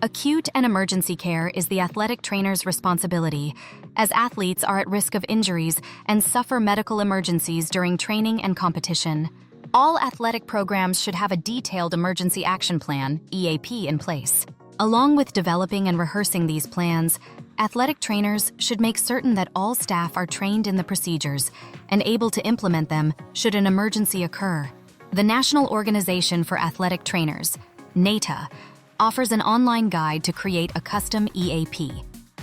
Acute and emergency care is the athletic trainer's responsibility, as athletes are at risk of injuries and suffer medical emergencies during training and competition. All athletic programs should have a detailed emergency action plan, EAP, in place. Along with developing and rehearsing these plans, athletic trainers should make certain that all staff are trained in the procedures and able to implement them should an emergency occur. The National Organization for Athletic Trainers, NATA, offers an online guide to create a custom EAP.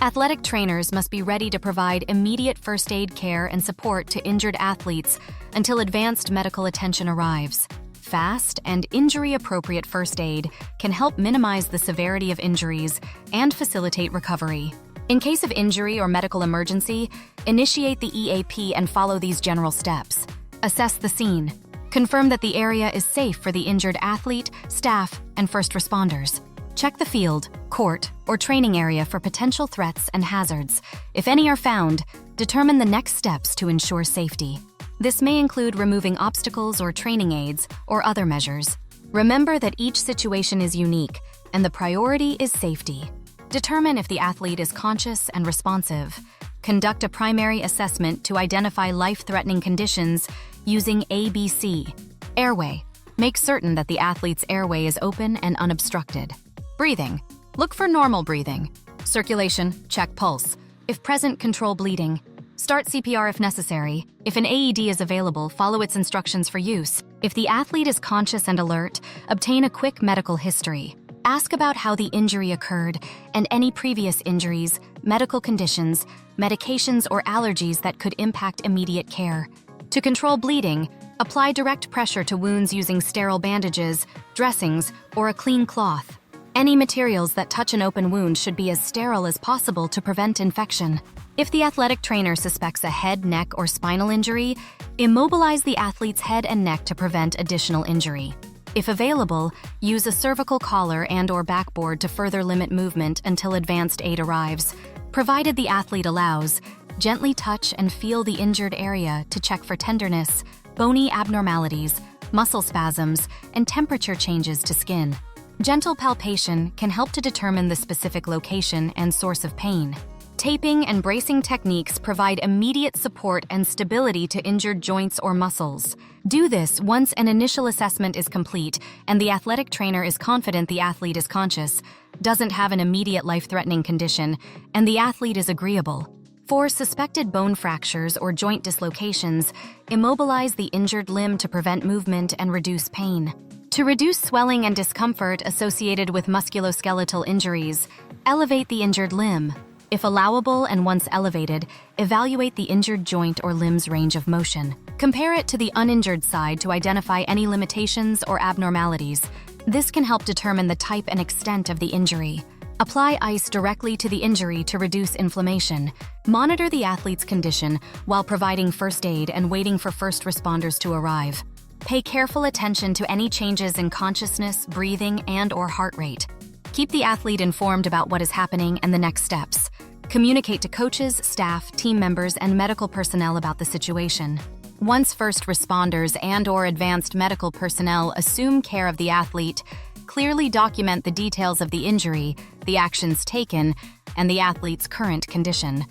Athletic trainers must be ready to provide immediate first aid care and support to injured athletes until advanced medical attention arrives. Fast and injury-appropriate first aid can help minimize the severity of injuries and facilitate recovery. In case of injury or medical emergency, initiate the EAP and follow these general steps. Assess the scene. Confirm that the area is safe for the injured athlete, staff, and first responders. Check the field, court, or training area for potential threats and hazards. If any are found, determine the next steps to ensure safety. This may include removing obstacles or training aids or other measures. Remember that each situation is unique, and the priority is safety. Determine if the athlete is conscious and responsive. Conduct a primary assessment to identify life-threatening conditions using ABC. Airway. Make certain that the athlete's airway is open and unobstructed. Breathing. Look for normal breathing. Circulation. Check pulse. If present, control bleeding. Start CPR if necessary. If an AED is available, follow its instructions for use. If the athlete is conscious and alert, obtain a quick medical history. Ask about how the injury occurred and any previous injuries, medical conditions, medications, or allergies that could impact immediate care. To control bleeding, apply direct pressure to wounds using sterile bandages, dressings, or a clean cloth. Any materials that touch an open wound should be as sterile as possible to prevent infection. If the athletic trainer suspects a head, neck, or spinal injury, immobilize the athlete's head and neck to prevent additional injury. If available, use a cervical collar and/or backboard to further limit movement until advanced aid arrives. Provided the athlete allows, gently touch and feel the injured area to check for tenderness, bony abnormalities, muscle spasms, and temperature changes to skin. Gentle palpation can help to determine the specific location and source of pain. Taping and bracing techniques provide immediate support and stability to injured joints or muscles. Do this once an initial assessment is complete and the athletic trainer is confident the athlete is conscious, doesn't have an immediate life-threatening condition, and the athlete is agreeable. For suspected bone fractures or joint dislocations, immobilize the injured limb to prevent movement and reduce pain. To reduce swelling and discomfort associated with musculoskeletal injuries, elevate the injured limb. If allowable and once elevated, evaluate the injured joint or limb's range of motion. Compare it to the uninjured side to identify any limitations or abnormalities. This can help determine the type and extent of the injury. Apply ice directly to the injury to reduce inflammation. Monitor the athlete's condition while providing first aid and waiting for first responders to arrive. Pay careful attention to any changes in consciousness, breathing, and/or heart rate. Keep the athlete informed about what is happening and the next steps. Communicate to coaches, staff, team members, and medical personnel about the situation. Once first responders and/or advanced medical personnel assume care of the athlete, clearly document the details of the injury, the actions taken, and the athlete's current condition.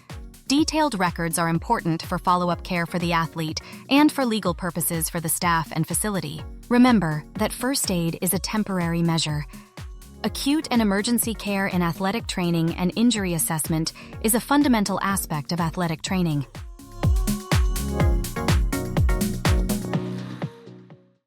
Detailed records are important for follow-up care for the athlete and for legal purposes for the staff and facility. Remember that first aid is a temporary measure. Acute and emergency care in athletic training and injury assessment is a fundamental aspect of athletic training.